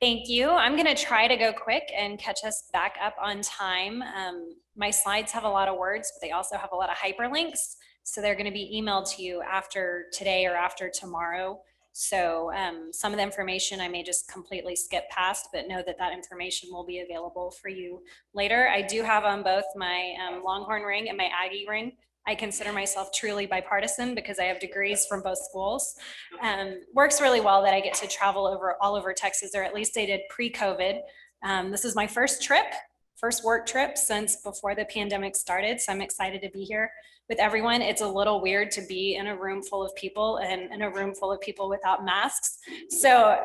Thank you. I'm going to try to go quick and catch us back up on time. My slides have a lot of words, but they also have a lot of hyperlinks. So they're going to be emailed to you after today or after tomorrow. So some of the information I may just completely skip past, but know that that information will be available for you later. I do have on both my Longhorn ring and my Aggie ring. I consider myself truly bipartisan because I have degrees from both schools. Works really well that I get to travel all over Texas, or at least I did pre-COVID. This is my first work trip since before the pandemic started. So I'm excited to be here with everyone. It's a little weird to be in a room full of people and in a room full of people without masks. So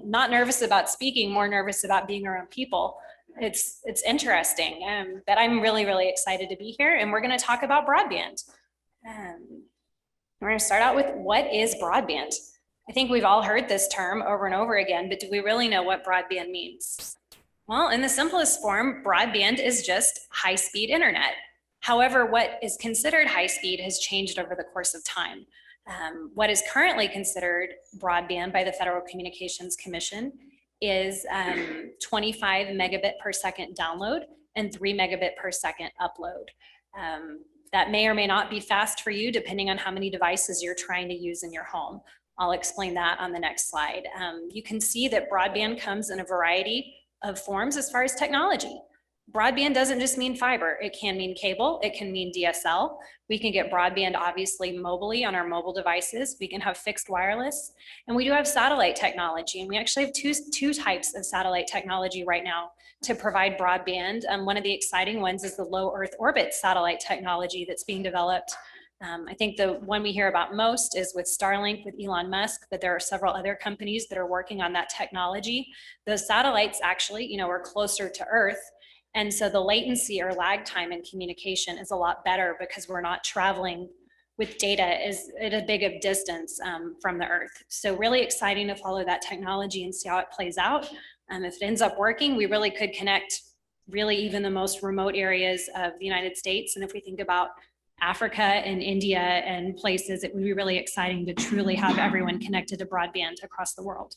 not nervous about speaking, more nervous about being around people. It's interesting, but I'm really, really excited to be here, and we're going to talk about broadband. We're going to start out with what is broadband? I think we've all heard this term over and over again, but do we really know what broadband means? Well, in the simplest form, broadband is just high-speed internet. However, what is considered high speed has changed over the course of time. What is currently considered broadband by the Federal Communications Commission is 25 megabit per second download and 3 megabit per second upload. That may or may not be fast for you depending on how many devices you're trying to use in your home. I'll explain that on the next slide. You can see that broadband comes in a variety of forms as far as technology. Broadband doesn't just mean fiber. It can mean cable. It can mean DSL. We can get broadband obviously mobily on our mobile devices. We can have fixed wireless, and we do have satellite technology. And we actually have two types of satellite technology right now to provide broadband. One of the exciting ones is the low Earth orbit satellite technology that's being developed. I think the one we hear about most is with Starlink with Elon Musk, but there are several other companies that are working on that technology. Those satellites actually, are closer to Earth. And so the latency or lag time in communication is a lot better because we're not traveling with data at a big of distance from the Earth. So really exciting to follow that technology and see how it plays out. If it ends up working, we really could connect really even the most remote areas of the United States. And if we think about Africa and India and places, it would be really exciting to truly have everyone connected to broadband across the world.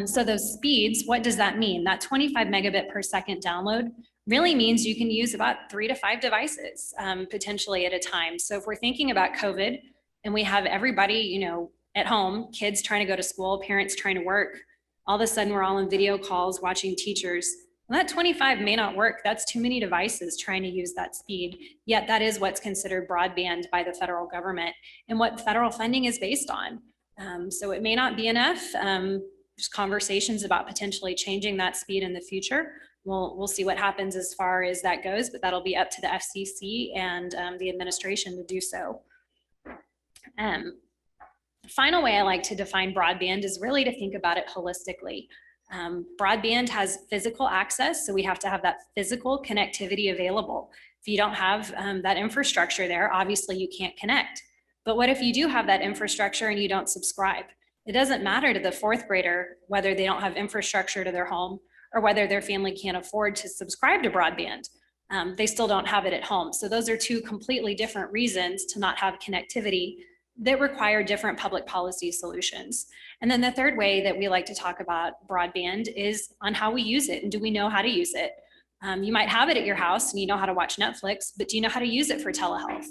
So those speeds, what does that mean? That 25 megabit per second download really means you can use about 3 to 5 devices potentially at a time. So if we're thinking about COVID and we have everybody, at home, kids trying to go to school, parents trying to work, all of a sudden we're all on video calls watching teachers. Well, that 25 may not work. That's too many devices trying to use that speed. Yet that is what's considered broadband by the federal government and what federal funding is based on. So it may not be enough. There's conversations about potentially changing that speed in the future. We'll see what happens as far as that goes, but that'll be up to the FCC and the administration to do so. The final way I like to define broadband is really to think about it holistically. Broadband has physical access, so we have to have that physical connectivity available. If you don't have that infrastructure there, obviously you can't connect. But what if you do have that infrastructure and you don't subscribe? It doesn't matter to the fourth grader whether they don't have infrastructure to their home or whether their family can't afford to subscribe to broadband. They still don't have it at home. So those are two completely different reasons to not have connectivity that require different public policy solutions. And then the third way that we like to talk about broadband is on how we use it, and do we know how to use it? You might have it at your house and you know how to watch Netflix, but do you know how to use it for telehealth?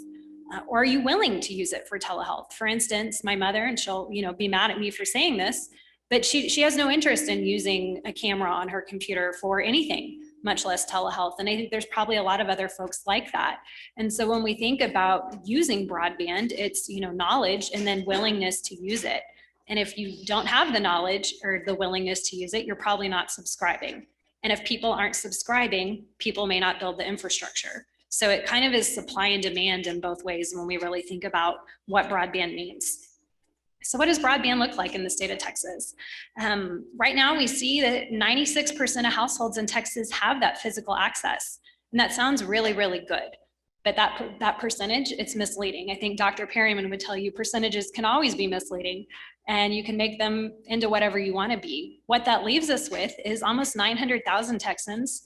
Or are you willing to use it for telehealth? For instance, my mother, and she'll be mad at me for saying this, but she has no interest in using a camera on her computer for anything, much less telehealth. And I think there's probably a lot of other folks like that. And so when we think about using broadband, it's knowledge and then willingness to use it. And if you don't have the knowledge or the willingness to use it, you're probably not subscribing. And if people aren't subscribing, people may not build the infrastructure. So it kind of is supply and demand in both ways when we really think about what broadband means. So what does broadband look like in the state of Texas? Right now we see that 96% of households in Texas have that physical access. And that sounds really, really good. But that percentage, it's misleading. I think Dr. Perryman would tell you percentages can always be misleading and you can make them into whatever you want to be. What that leaves us with is almost 900,000 Texans,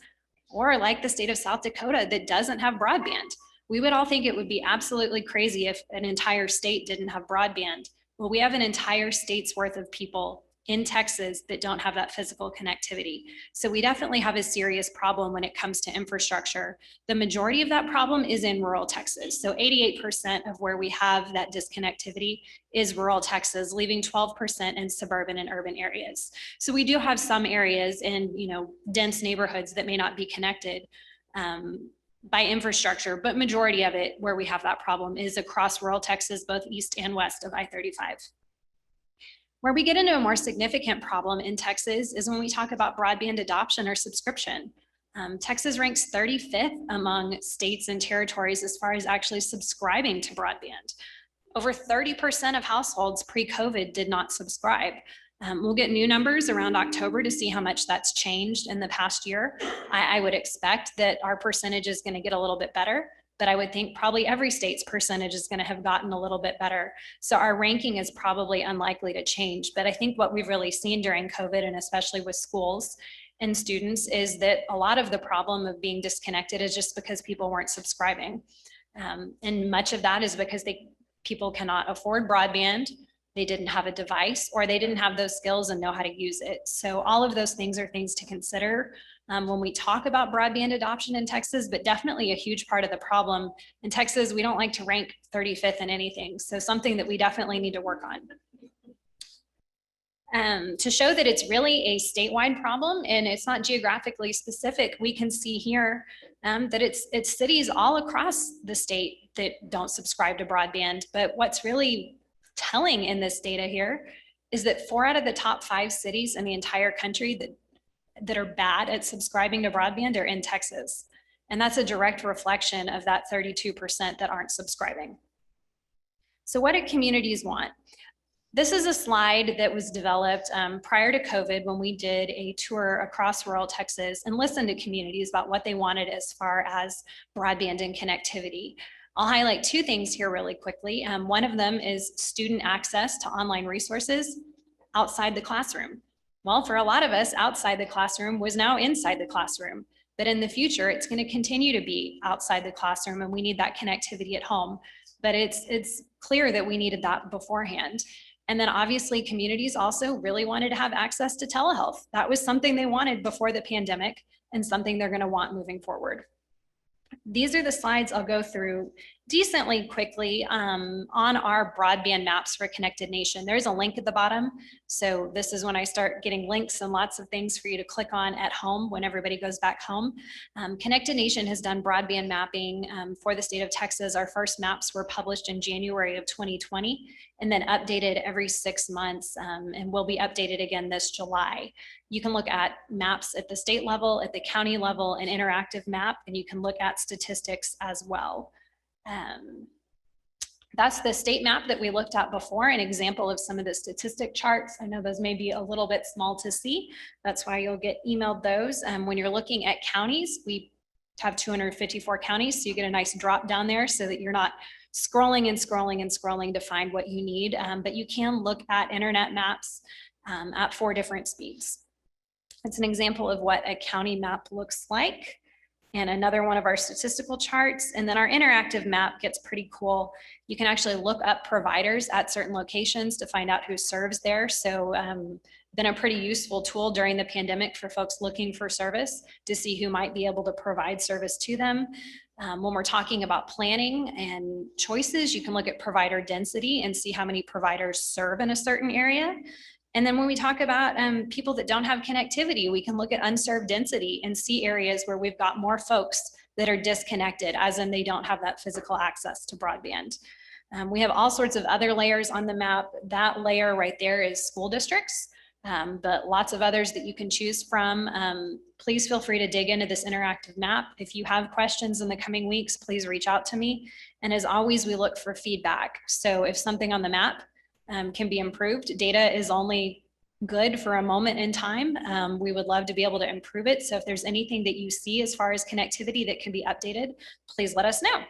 or like the state of South Dakota, that doesn't have broadband. We would all think it would be absolutely crazy if an entire state didn't have broadband. Well, we have an entire state's worth of people in Texas that don't have that physical connectivity. So we definitely have a serious problem when it comes to infrastructure. The majority of that problem is in rural Texas. So 88% of where we have that disconnectivity is rural Texas, leaving 12% in suburban and urban areas. So we do have some areas in, dense neighborhoods that may not be connected by infrastructure, but majority of it where we have that problem is across rural Texas, both east and west of I-35. Where we get into a more significant problem in Texas is when we talk about broadband adoption or subscription. Texas ranks 35th among states and territories as far as actually subscribing to broadband. Over 30% of households pre-COVID did not subscribe. We'll get new numbers around October to see how much that's changed in the past year. I would expect that our percentage is going to get a little bit better, but I would think probably every state's percentage is going to have gotten a little bit better. So our ranking is probably unlikely to change. But I think what we've really seen during COVID, and especially with schools and students, is that a lot of the problem of being disconnected is just because people weren't subscribing. And much of that is because people cannot afford broadband, they didn't have a device, or they didn't have those skills and know how to use it. So all of those things are things to consider when we talk about broadband adoption in Texas, but definitely a huge part of the problem. In Texas, we don't like to rank 35th in anything. So something that we definitely need to work on. To show that it's really a statewide problem and it's not geographically specific, we can see here that it's cities all across the state that don't subscribe to broadband. But what's really telling in this data here is that 4 out of the top 5 cities in the entire country that are bad at subscribing to broadband are in Texas. And that's a direct reflection of that 32% that aren't subscribing. So what do communities want? This is a slide that was developed prior to COVID when we did a tour across rural Texas and listened to communities about what they wanted as far as broadband and connectivity. I'll highlight 2 things here really quickly. One of them is student access to online resources outside the classroom. Well, for a lot of us, outside the classroom was now inside the classroom. But in the future, it's going to continue to be outside the classroom, and we need that connectivity at home. But it's clear that we needed that beforehand. And then obviously communities also really wanted to have access to telehealth. That was something they wanted before the pandemic and something they're going to want moving forward. These are the slides I'll go through decently quickly on our broadband maps for a connected nation. There's a link at the bottom. So this is when I start getting links and lots of things for you to click on at home when everybody goes back home. Connected Nation has done broadband mapping for the state of Texas. Our first maps were published in January of 2020 and then updated every 6 months and will be updated again this July. You can look at maps at the state level, at the county level, an interactive map, and you can look at statistics as well. That's the state map that we looked at before, an example of some of the statistic charts. I know those may be a little bit small to see. That's why you'll get emailed those. When you're looking at counties, we have 254 counties, so you get a nice drop down there so that you're not scrolling and scrolling and scrolling to find what you need, but you can look at internet maps at 4 different speeds. It's an example of what a county map looks like, and another one of our statistical charts. And then our interactive map gets pretty cool. You can actually look up providers at certain locations to find out who serves there. So been a pretty useful tool during the pandemic for folks looking for service to see who might be able to provide service to them. When we're talking about planning and choices, you can look at provider density and see how many providers serve in a certain area. And then when we talk about people that don't have connectivity, we can look at unserved density and see areas where we've got more folks that are disconnected, as in they don't have that physical access to broadband. We have all sorts of other layers on the map. That layer right there is school districts, but lots of others that you can choose from. Please feel free to dig into this interactive map. If you have questions in the coming weeks, please reach out to me. And as always, we look for feedback. So if something on the map can be improved. Data is only good for a moment in time. We would love to be able to improve it. So if there's anything that you see as far as connectivity that can be updated, please let us know.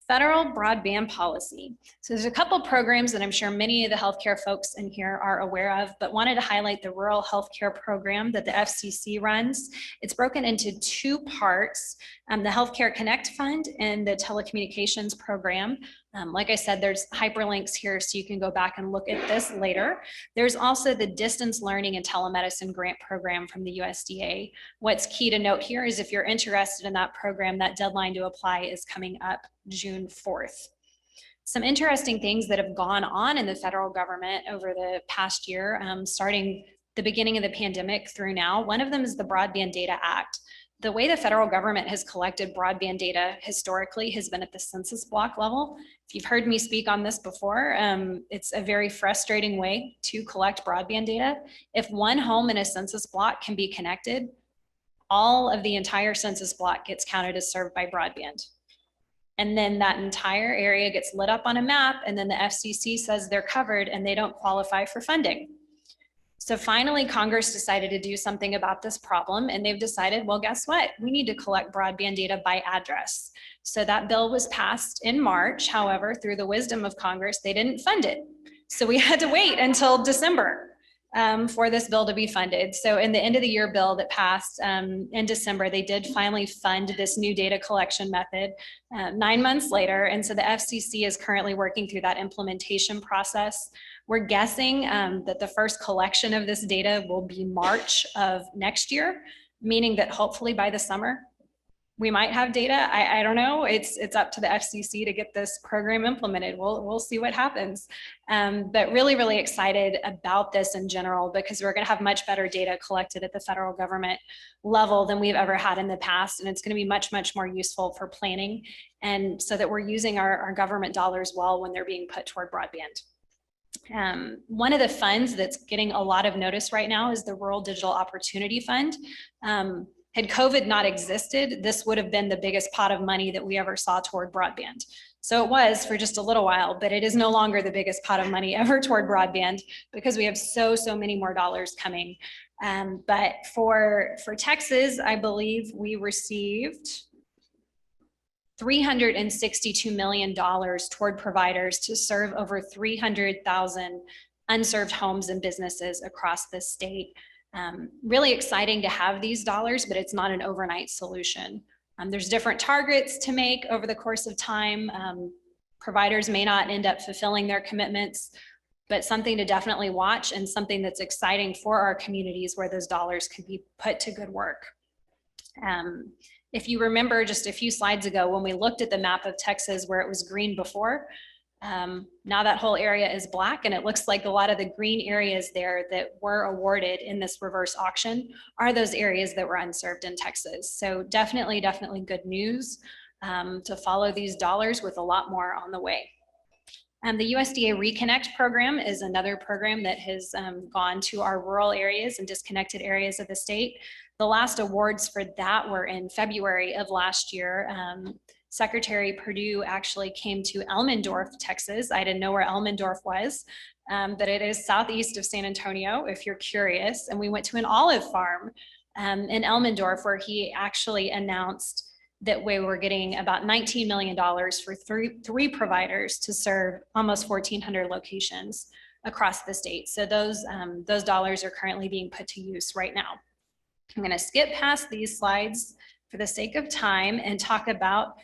Federal broadband policy. So there's a couple programs that I'm sure many of the healthcare folks in here are aware of, but wanted to highlight the rural healthcare program that the FCC runs. It's broken into 2 parts, the Healthcare Connect Fund and the telecommunications program. Like I said, there's hyperlinks here so you can go back and look at this later. There's also the distance learning and telemedicine grant program from the USDA. What's key to note here is if you're interested in that program, that deadline to apply is coming up June 4th. Some interesting things that have gone on in the federal government over the past year, starting the beginning of the pandemic through now. One of them is the Broadband Data Act. The way the federal government has collected broadband data historically has been at the census block level. If you've heard me speak on this before, it's a very frustrating way to collect broadband data. If one home in a census block can be connected, all of the entire census block gets counted as served by broadband. And then that entire area gets lit up on a map, and then the FCC says they're covered and they don't qualify for funding. So finally, Congress decided to do something about this problem, and they've decided, well, guess what? We need to collect broadband data by address. So that bill was passed in March. However, through the wisdom of Congress, they didn't fund it. So we had to wait until December for this bill to be funded. So in the end of the year bill that passed in December, they did finally fund this new data collection method 9 months later. And so the FCC is currently working through that implementation process. We're guessing that the first collection of this data will be March of next year, meaning that hopefully by the summer, we might have data. I don't know. It's up to the FCC to get this program implemented. We'll see what happens. But really, really excited about this in general, because we're going to have much better data collected at the federal government level than we've ever had in the past. And it's going to be much, much more useful for planning, and so that we're using our government dollars well when they're being put toward broadband. One of the funds that's getting a lot of notice right now is the Rural Digital Opportunity Fund. Had COVID not existed, this would have been the biggest pot of money that we ever saw toward broadband. So it was for just a little while, but it is no longer the biggest pot of money ever toward broadband, because we have so many more dollars coming. But for Texas, I believe we received $362 million toward providers to serve over 300,000 unserved homes and businesses across the state. Really exciting to have these dollars, but it's not an overnight solution. There's different targets to make over the course of time. Providers may not end up fulfilling their commitments, but something to definitely watch, and something that's exciting for our communities where those dollars could be put to good work. If you remember just a few slides ago, when we looked at the map of Texas where it was green before, now that whole area is black, and it looks like a lot of the green areas there that were awarded in this reverse auction are those areas that were unserved in Texas. So definitely good news to follow these dollars, with a lot more on the way. The USDA Reconnect program is another program that has gone to our rural areas and disconnected areas of the state. The last awards for that were in February of last year. Secretary Perdue actually came to Elmendorf, Texas. I didn't know where Elmendorf was, but it is southeast of San Antonio, if you're curious. And we went to an olive farm in Elmendorf, where he actually announced that we were getting about $19 million for three providers to serve almost 1,400 locations across the state. So those dollars are currently being put to use right now. I'm going to skip past these slides for the sake of time and talk about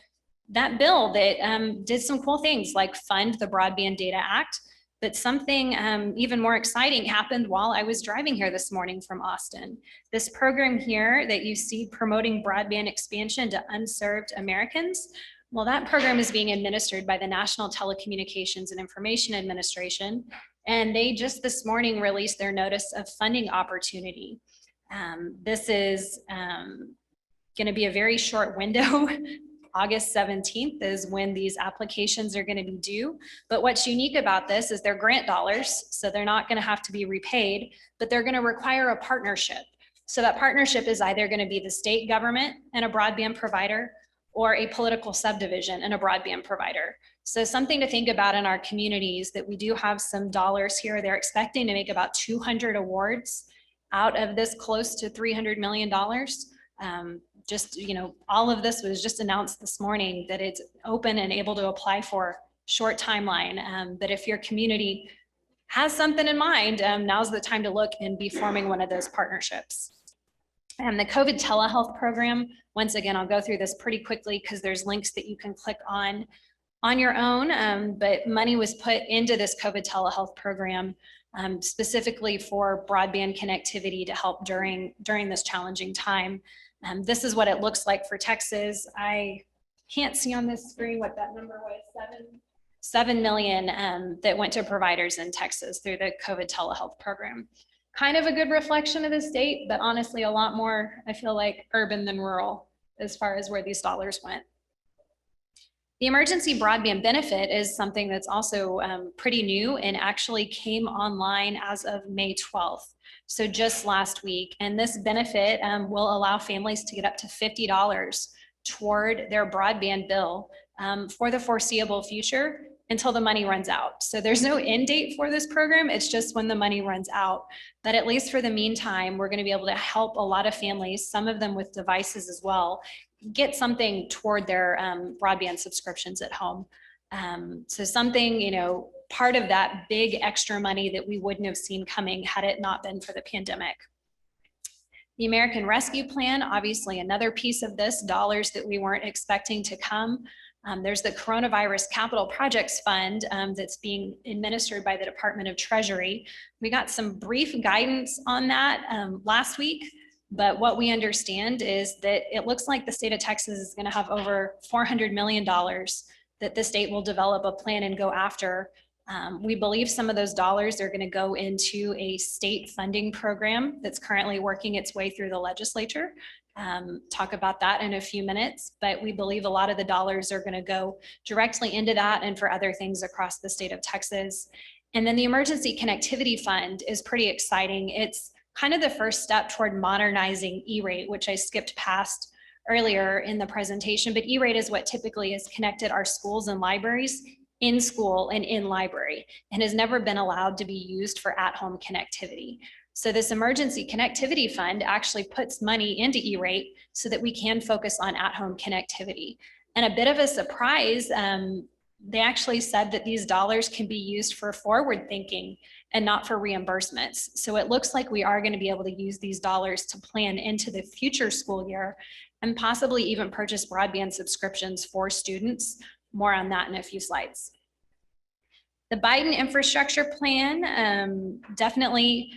that bill that did some cool things like fund the Broadband Data Act. But something even more exciting happened while I was driving here this morning from Austin. This program here that you see promoting broadband expansion to unserved Americans, well, that program is being administered by the National Telecommunications and Information Administration. And they just this morning released their notice of funding opportunity. This is going to be a very short window. August 17th is when these applications are going to be due. But what's unique about this is they're grant dollars, so they're not going to have to be repaid, but they're going to require a partnership. So that partnership is either going to be the state government and a broadband provider, or a political subdivision and a broadband provider. So something to think about in our communities, that we do have some dollars here. They're expecting to make about 200 awards out of this close to $300 million. Just, all of this was just announced this morning, that it's open and able to apply for, short timeline. But if your community has something in mind, now's the time to look and be forming one of those partnerships. And the COVID telehealth program, once again, I'll go through this pretty quickly because there's links that you can click on. on your own, but money was put into this COVID telehealth program specifically for broadband connectivity to help during this challenging time. This is what it looks like for Texas. I can't see on this screen what that number was, 7 million that went to providers in Texas through the COVID telehealth program. Kind of a good reflection of the state, but honestly a lot more, I feel like, urban than rural as far as where these dollars went. The emergency broadband benefit is something that's also pretty new and actually came online as of May 12th. So just last week. And this benefit will allow families to get up to $50 toward their broadband bill for the foreseeable future until the money runs out. So there's no end date for this program. It's just when the money runs out. But at least for the meantime, we're going to be able to help a lot of families, some of them with devices as well, get something toward their broadband subscriptions at home. So something, you know, part of that big extra money that we wouldn't have seen coming had it not been for the pandemic. The American Rescue Plan, obviously another piece of this, dollars that we weren't expecting to come. There's the Coronavirus Capital Projects Fund that's being administered by the Department of Treasury. We got some brief guidance on that last week, but what we understand is that it looks like the state of Texas is going to have over $400 million that the state will develop a plan and go after. We believe some of those dollars are going to go into a state funding program that's currently working its way through the legislature. Talk about that in a few minutes, but we believe a lot of the dollars are going to go directly into that and for other things across the state of Texas. And then the Emergency Connectivity Fund is pretty exciting. It's kind of the first step toward modernizing E-rate, which I skipped past earlier in the presentation, but E-rate is what typically has connected our schools and libraries in school and in library and has never been allowed to be used for at-home connectivity. So this Emergency Connectivity Fund actually puts money into E-rate so that we can focus on at-home connectivity. And a bit of a surprise, they actually said that these dollars can be used for forward thinking and not for reimbursements. So it looks like we are going to be able to use these dollars to plan into the future school year and possibly even purchase broadband subscriptions for students. More on that in a few slides. The Biden infrastructure plan, definitely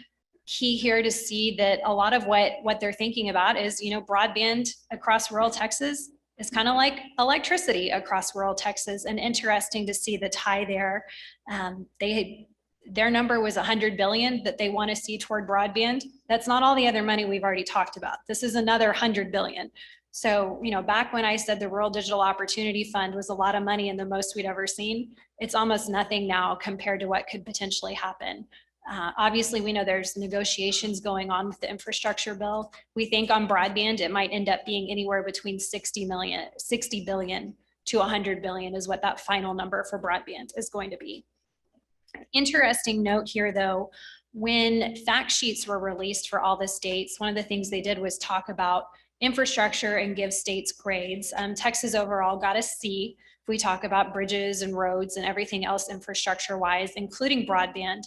key here to see that a lot of what they're thinking about is, you know, broadband across rural Texas is kind of like electricity across rural Texas, and interesting to see the tie there. Their number was 100 billion that they want to see toward broadband. That's not all the other money we've already talked about. This is another 100 billion. So, you know, back when I said the Rural Digital Opportunity Fund was a lot of money and the most we'd ever seen, it's almost nothing now compared to what could potentially happen. Obviously, we know there's negotiations going on with the infrastructure bill. We think on broadband, it might end up being anywhere between 60 billion to 100 billion is what that final number for broadband is going to be. Interesting note here, though, when fact sheets were released for all the states, one of the things they did was talk about infrastructure and give states grades. Texas overall got a C if we talk about bridges and roads and everything else infrastructure-wise, including broadband.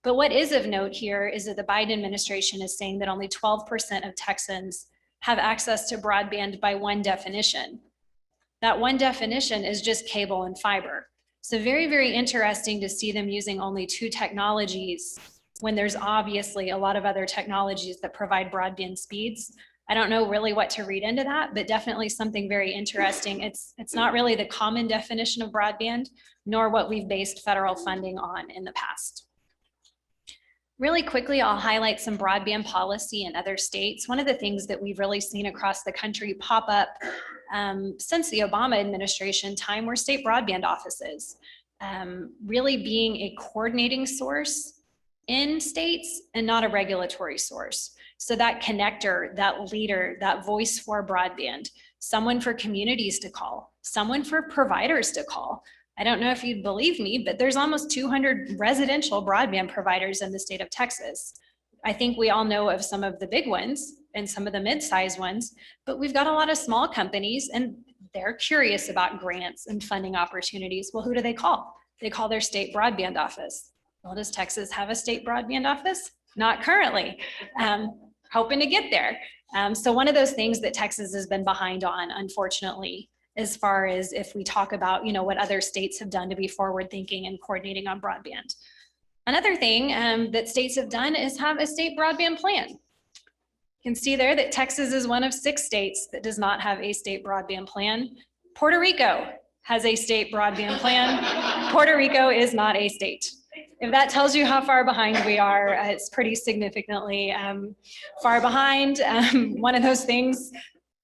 But what is of note here is that the Biden administration is saying that only 12% of Texans have access to broadband by one definition. That one definition is just cable and fiber. So very, very interesting to see them using only two technologies when there's obviously a lot of other technologies that provide broadband speeds. I don't know really what to read into that, but definitely something very interesting. It's not really the common definition of broadband, nor what we've based federal funding on in the past. Really quickly, I'll highlight some broadband policy in other states. One of the things that we've really seen across the country pop up since the Obama administration time were state broadband offices, really being a coordinating source in states and not a regulatory source. So that connector, that leader, that voice for broadband, someone for communities to call, someone for providers to call. I don't know if you'd believe me, but there's almost 200 residential broadband providers in the state of Texas. I think we all know of some of the big ones and some of the mid-sized ones, but we've got a lot of small companies and they're curious about grants and funding opportunities. Well, who do they call? They call their state broadband office. Well, does Texas have a state broadband office? Not currently. Hoping to get there. So one of those things that Texas has been behind on, unfortunately, as far as if we talk about, what other states have done to be forward thinking and coordinating on broadband. Another thing that states have done is have a state broadband plan. You can see there that Texas is one of 6 states that does not have a state broadband plan. Puerto Rico has a state broadband plan. Puerto Rico is not a state. If that tells you how far behind we are, it's pretty significantly far behind. One of those things,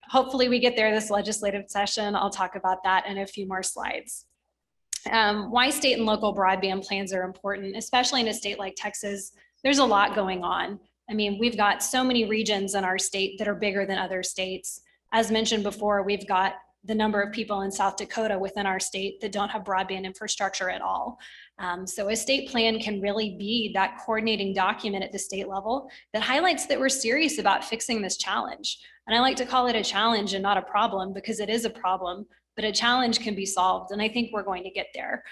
hopefully we get there this legislative session. I'll talk about that in a few more slides. Why state and local broadband plans are important, especially in a state like Texas. There's a lot going on. I mean, we've got so many regions in our state that are bigger than other states. As mentioned before, we've got the number of people in South Dakota within our state that don't have broadband infrastructure at all. So a state plan can really be that coordinating document at the state level that highlights that we're serious about fixing this challenge. And I like to call it a challenge and not a problem, because it is a problem, but a challenge can be solved. And I think we're going to get there.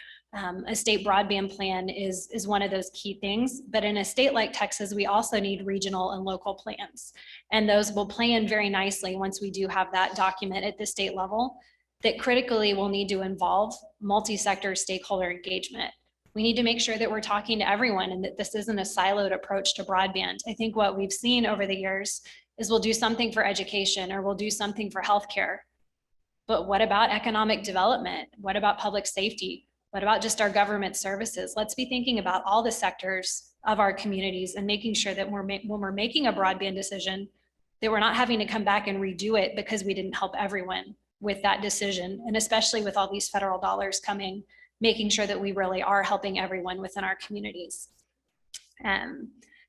A state broadband plan is one of those key things, but in a state like Texas, we also need regional and local plans. And those will plan very nicely once we do have that document at the state level, that critically will need to involve multi-sector stakeholder engagement. We need to make sure that we're talking to everyone and that this isn't a siloed approach to broadband. I think what we've seen over the years is we'll do something for education or we'll do something for healthcare. But what about economic development? What about public safety? What about just our government services? Let's be thinking about all the sectors of our communities and making sure that when we're making a broadband decision, that we're not having to come back and redo it because we didn't help everyone with that decision. And especially with all these federal dollars coming, making sure that we really are helping everyone within our communities.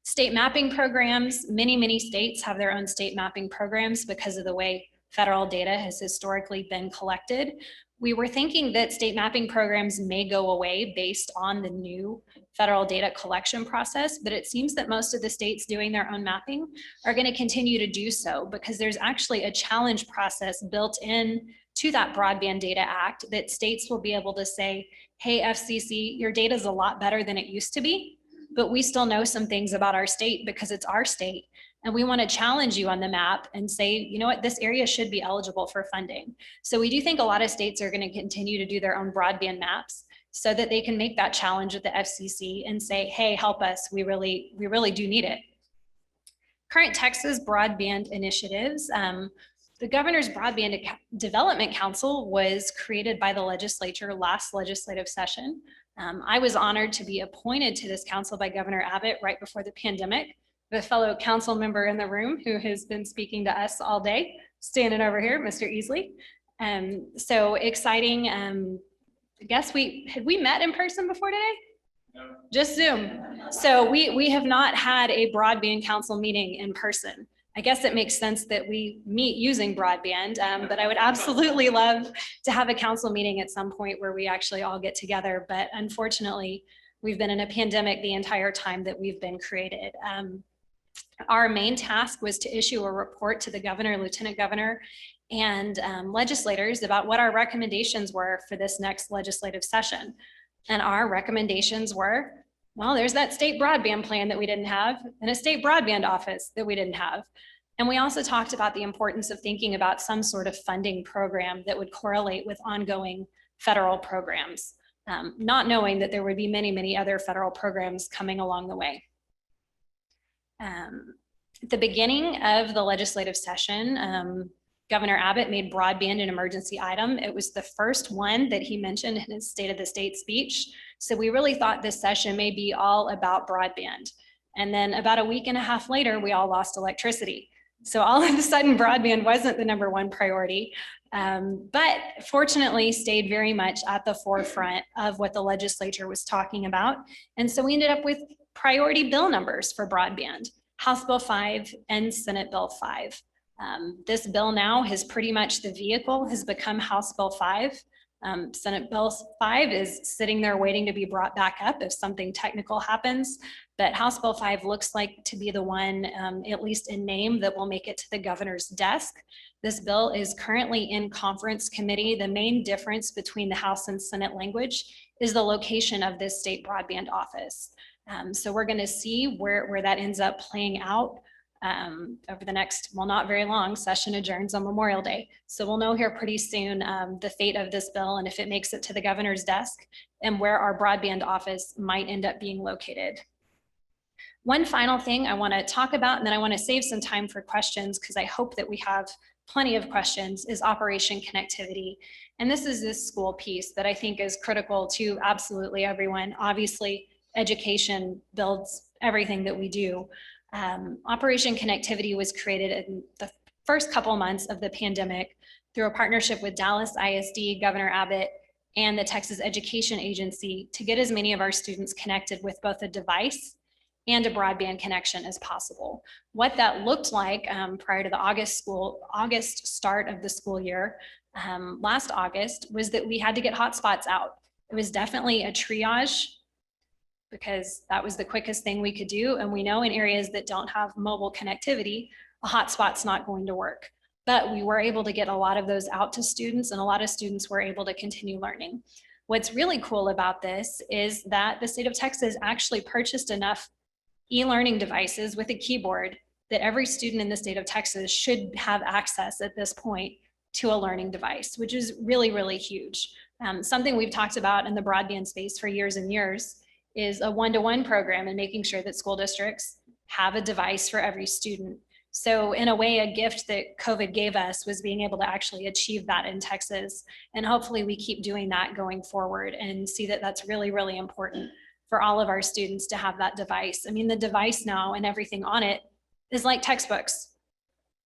State mapping programs, many states have their own state mapping programs because of the way federal data has historically been collected. We were thinking that state mapping programs may go away based on the new federal data collection process, but it seems that most of the states doing their own mapping are going to continue to do so because there's actually a challenge process built in to that Broadband Data Act that states will be able to say, hey, FCC, your data is a lot better than it used to be, but we still know some things about our state because it's our state. And we want to challenge you on the map and say, you know what, this area should be eligible for funding. So we do think a lot of states are going to continue to do their own broadband maps so that they can make that challenge with the FCC and say, hey, help us, we really do need it. Current Texas broadband initiatives. The Governor's Broadband Development Council was created by the legislature last legislative session. I was honored to be appointed to this council by Governor Abbott right before the pandemic. The fellow council member in the room who has been speaking to us all day, standing over here, Mr. Easley. So exciting. I guess had we met in person before today? No. Just Zoom. So we have not had a broadband council meeting in person. I guess it makes sense that we meet using broadband, but I would absolutely love to have a council meeting at some point where we actually all get together. But unfortunately, we've been in a pandemic the entire time that we've been created. Our main task was to issue a report to the governor, lieutenant governor, and legislators about what our recommendations were for this next legislative session. And our recommendations were, well, there's that state broadband plan that we didn't have and a state broadband office that we didn't have. And we also talked about the importance of thinking about some sort of funding program that would correlate with ongoing federal programs, not knowing that there would be many other federal programs coming along the way. At the beginning of the legislative session, Governor Abbott made broadband an emergency item. It was the first one that he mentioned in his State of the State speech. So we really thought this session may be all about broadband. And then about a week and a half later, we all lost electricity. So all of a sudden, broadband wasn't the #1 priority, but fortunately stayed very much at the forefront of what the legislature was talking about. And so we ended up with priority bill numbers for broadband, House Bill 5 and Senate Bill 5. This bill now has pretty much the vehicle has become House Bill 5. Senate Bill 5 is sitting there waiting to be brought back up if something technical happens. But House Bill 5 looks like to be the one, at least in name, that will make it to the governor's desk. This bill is currently in conference committee. The main difference between the House and Senate language is the location of this state broadband office. So we're going to see where that ends up playing out. over the next, well, not very long, session adjourns on Memorial Day. So we'll know here pretty soon the fate of this bill and if it makes it to the governor's desk and where our broadband office might end up being located. One final thing I want to talk about, and then I want to save some time for questions because I hope that we have plenty of questions, is Operation Connectivity. And this is this school piece that I think is critical to absolutely everyone. Obviously, education builds everything that we do. Operation Connectivity was created in the first couple months of the pandemic through a partnership with Dallas ISD, Governor Abbott, and the Texas Education Agency to get as many of our students connected with both a device and a broadband connection as possible. What that looked like prior to the August start of the school year, last August, was that we had to get hotspots out. It was definitely a triage because that was the quickest thing we could do. And we know in areas that don't have mobile connectivity, a hotspot's not going to work. But we were able to get a lot of those out to students, and a lot of students were able to continue learning. What's really cool about this is that the state of Texas actually purchased enough e-learning devices with a keyboard that every student in the state of Texas should have access at this point to a learning device, which is really, really huge. Something we've talked about in the broadband space for years and years is a one-to-one program and making sure that school districts have a device for every student. So in a way, a gift that COVID gave us was being able to actually achieve that in Texas. And hopefully we keep doing that going forward and see that that's really, really important for all of our students to have that device. I mean, the device now and everything on it is like textbooks.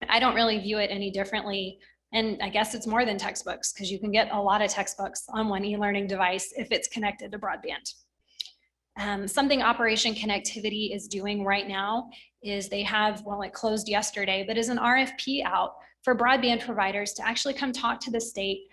I don't really view it any differently. And I guess it's more than textbooks because you can get a lot of textbooks on one e-learning device if it's connected to broadband. Something Operation Connectivity is doing right now is they have, well, it closed yesterday, but is an RFP out for broadband providers to actually come talk to the state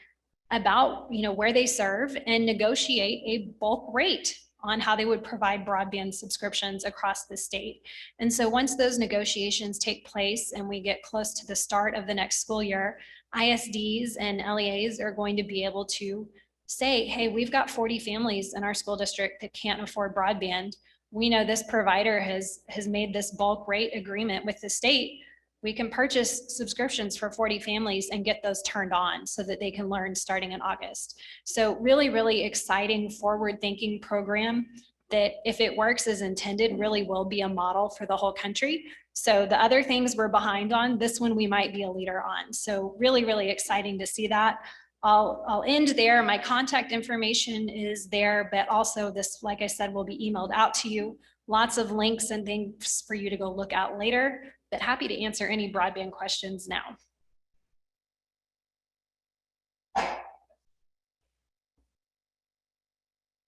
about, where they serve and negotiate a bulk rate on how they would provide broadband subscriptions across the state. And so once those negotiations take place and we get close to the start of the next school year, ISDs and LEAs are going to be able to say, hey, we've got 40 families in our school district that can't afford broadband. We know this provider has made this bulk rate agreement with the state. We can purchase subscriptions for 40 families and get those turned on so that they can learn starting in August. So really, really exciting forward-thinking program that if it works as intended, really will be a model for the whole country. So the other things we're behind on, this one we might be a leader on. So really, really exciting to see that. I'll end there. My contact information is there, but also this, like I said, will be emailed out to you. Lots of links and things for you to go look at later, but happy to answer any broadband questions now.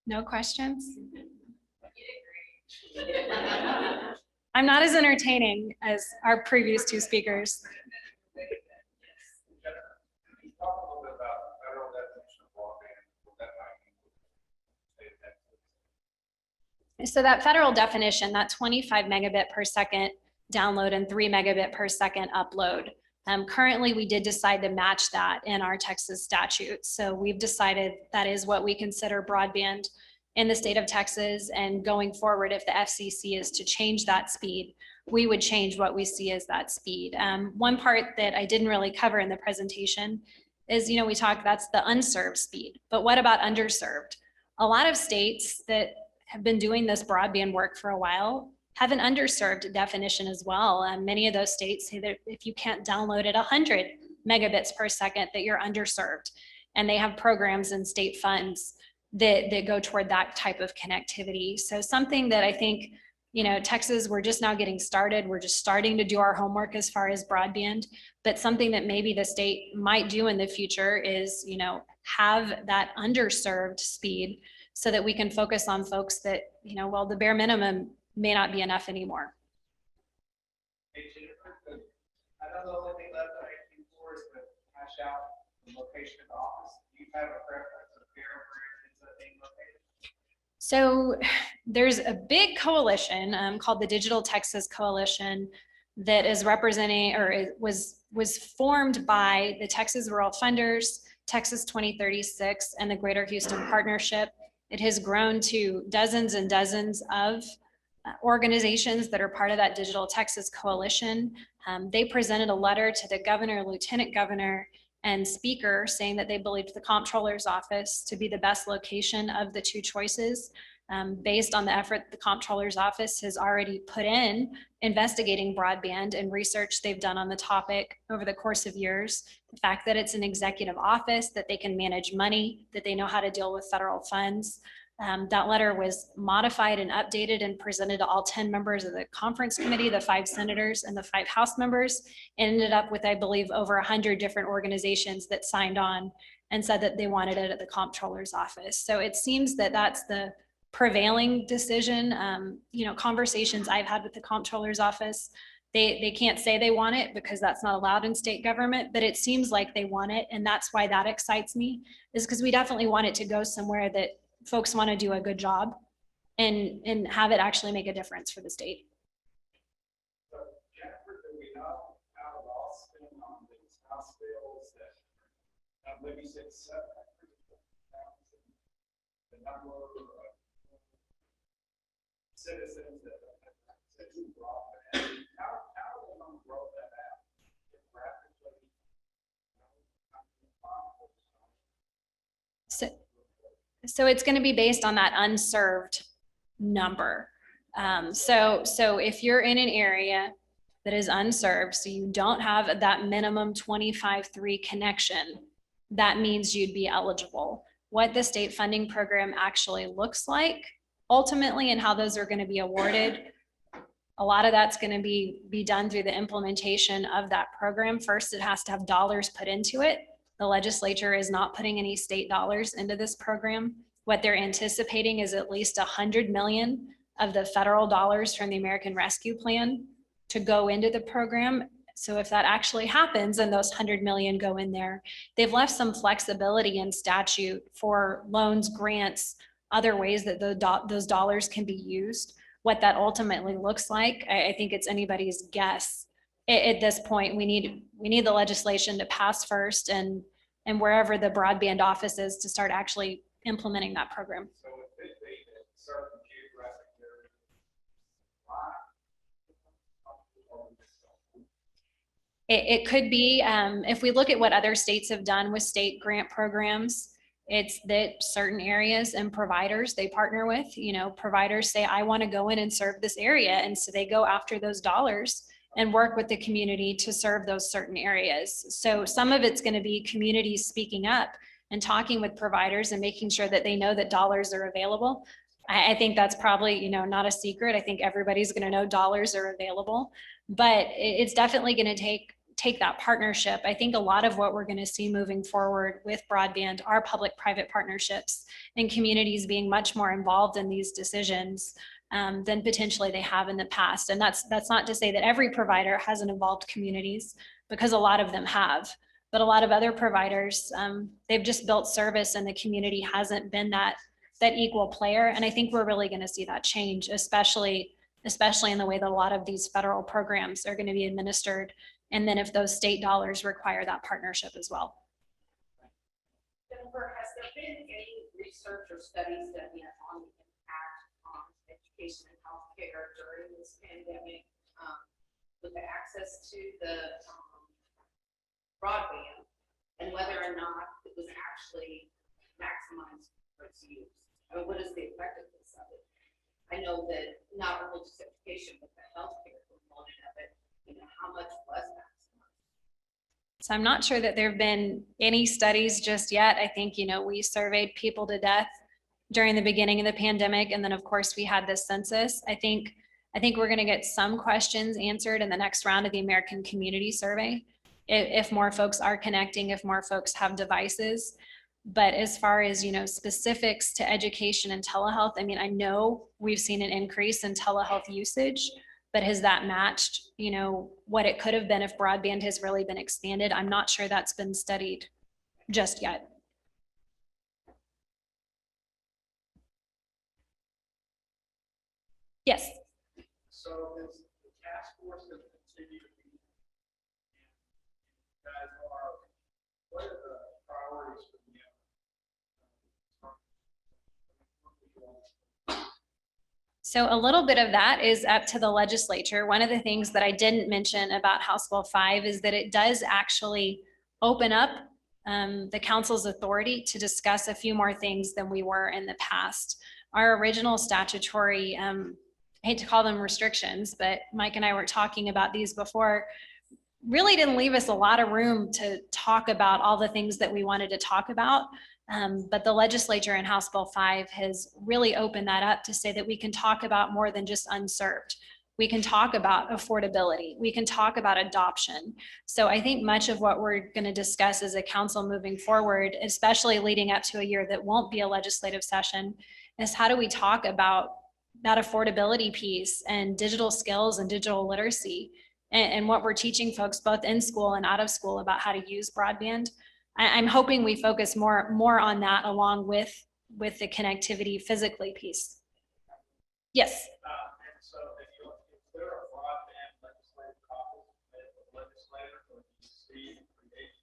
No questions? I'm not as entertaining as our previous two speakers. So that federal definition, that 25 megabit per second download and 3 megabit per second upload. Currently, we did decide to match that in our Texas statute. So we've decided that is what we consider broadband in the state of Texas. And going forward, if the FCC is to change that speed, we would change what we see as that speed. One part that I didn't really cover in the presentation is, we talked, that's the unserved speed. But what about underserved? A lot of states that have been doing this broadband work for a while have an underserved definition as well. Many of those states say that if you can't download at 100 megabits per second, that you're underserved. And they have programs and state funds that go toward that type of connectivity. So something that I think, Texas, we're just now getting started. We're just starting to do our homework as far as broadband, but something that maybe the state might do in the future is, have that underserved speed so that we can focus on folks that, well, the bare minimum may not be enough anymore. Hey, Jennifer, I know the only thing left that I can do for is to hash out the location of the office. Do you have a preference of where it ends up being located? So there's a big coalition called the Digital Texas Coalition that is representing, or was formed by the Texas Rural Funders, Texas 2036, and the Greater Houston Partnership. It has grown to dozens and dozens of organizations that are part of that Digital Texas Coalition. They presented a letter to the governor, lieutenant governor, and speaker saying that they believed the comptroller's office to be the best location of the two choices, based on the effort the comptroller's office has already put in investigating broadband and research they've done on the topic over the course of years. The fact that it's an executive office, that they can manage money, that they know how to deal with federal funds. That letter was modified and updated and presented to all 10 members of the conference committee, the 5 senators and the 5 House members, and ended up with, I believe, over 100 different organizations that signed on and said that they wanted it at the comptroller's office. So it seems that that's the prevailing decision. Conversations I've had with the comptroller's office, they can't say they want it because that's not allowed in state government, but it seems like they want it. And that's why that excites me, is because we definitely want it to go somewhere that folks want to do a good job and have it actually make a difference for the state. So, Jennifer, do we know how the law's been on these House bills that, maybe 6, 7, the number of citizens that said you brought that? How do we roll that out? Practically, So it's going to be based on that unserved number. So if you're in an area that is unserved, so you don't have that minimum 25.3 connection, that means you'd be eligible. What the state funding program actually looks like ultimately and how those are going to be awarded, a lot of that's going to be done through the implementation of that program. First, it has to have dollars put into it. The legislature is not putting any state dollars into this program. What they're anticipating is at least 100 million of the federal dollars from the American Rescue Plan to go into the program. So if that actually happens and those 100 million go in there, they've left some flexibility in statute for loans, grants, other ways that those dollars can be used. What that ultimately looks like, I think it's anybody's guess. At this point, we need the legislation to pass first, and wherever the broadband office is to start actually implementing that program. So it could be that certain geographic areas, It could be, if we look at what other states have done with state grant programs, it's that certain areas and providers they partner with, providers say, I want to go in and serve this area. And so they go after those dollars and work with the community to serve those certain areas. So some of it's going to be communities speaking up and talking with providers and making sure that they know that dollars are available. I think that's probably, not a secret. I think everybody's going to know dollars are available, but it's definitely going to take that partnership. I think a lot of what we're going to see moving forward with broadband are public-private partnerships and communities being much more involved in these decisions than potentially they have in the past. And that's not to say that every provider hasn't involved communities, because a lot of them have, but a lot of other providers, they've just built service and the community hasn't been that equal player. And I think we're really going to see that change, especially in the way that a lot of these federal programs are going to be administered. And then if those state dollars require that partnership as well. Jennifer, has there been any research or studies that on the impact on education and healthcare during this pandemic with the access to the broadband, and whether or not it was actually maximized for its use? I mean, what is the effectiveness of it? I know that not only just education, but the healthcare component of it, how much was maximized? So I'm not sure that there have been any studies just yet. I think, we surveyed people to death during the beginning of the pandemic. And then of course we had this census. I think we're going to get some questions answered in the next round of the American Community Survey. If more folks are connecting, if more folks have devices. But as far as, specifics to education and telehealth, I mean, I know we've seen an increase in telehealth usage, but has that matched, what it could have been if broadband has really been expanded? I'm not sure that's been studied just yet. Yes. So is the task force going to continue to be, guys what are the priorities for the So a little bit of that is up to the legislature. One of the things that I didn't mention about House Bill 5 is that it does actually open up the council's authority to discuss a few more things than we were in the past. Our original statutory, I hate to call them restrictions, but Mike and I were talking about these before, really didn't leave us a lot of room to talk about all the things that we wanted to talk about. But the legislature in House Bill 5 has really opened that up to say that we can talk about more than just unserved. We can talk about affordability. We can talk about adoption. So I think much of what we're going to discuss as a council moving forward, especially leading up to a year that won't be a legislative session, is how do we talk about that affordability piece and digital skills and digital literacy, and what we're teaching folks both in school and out of school about how to use broadband. I'm hoping we focus more on that along with the connectivity physically piece. Yes. And so if there are broadband legislative caucus, the legislator or the city create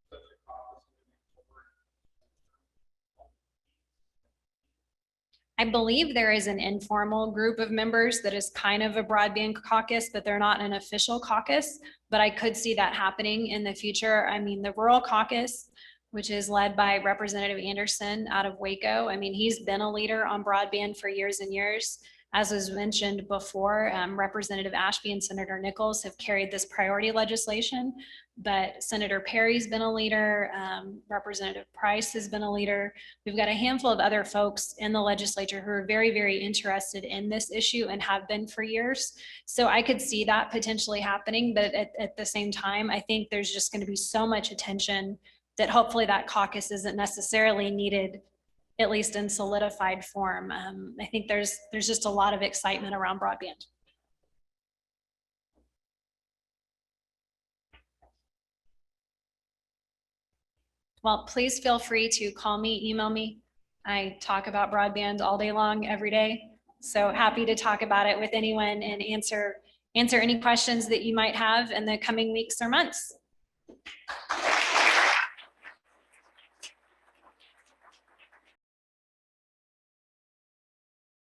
such a caucus moving forward. I believe there is an informal group of members that is kind of a broadband caucus, but they're not an official caucus. But I could see that happening in the future. I mean, the rural caucus, which is led by Representative Anderson out of Waco. I mean, he's been a leader on broadband for years and years. As was mentioned before, Representative Ashby and Senator Nichols have carried this priority legislation, but Senator Perry's been a leader, Representative Price has been a leader. We've got a handful of other folks in the legislature who are very, very interested in this issue and have been for years. So I could see that potentially happening, but at the same time, I think there's just going to be so much attention that hopefully that caucus isn't necessarily needed, at least in solidified form. I think there's just a lot of excitement around broadband. Well, please feel free to call me, email me. I talk about broadband all day long, every day. So happy to talk about it with anyone and answer any questions that you might have in the coming weeks or months.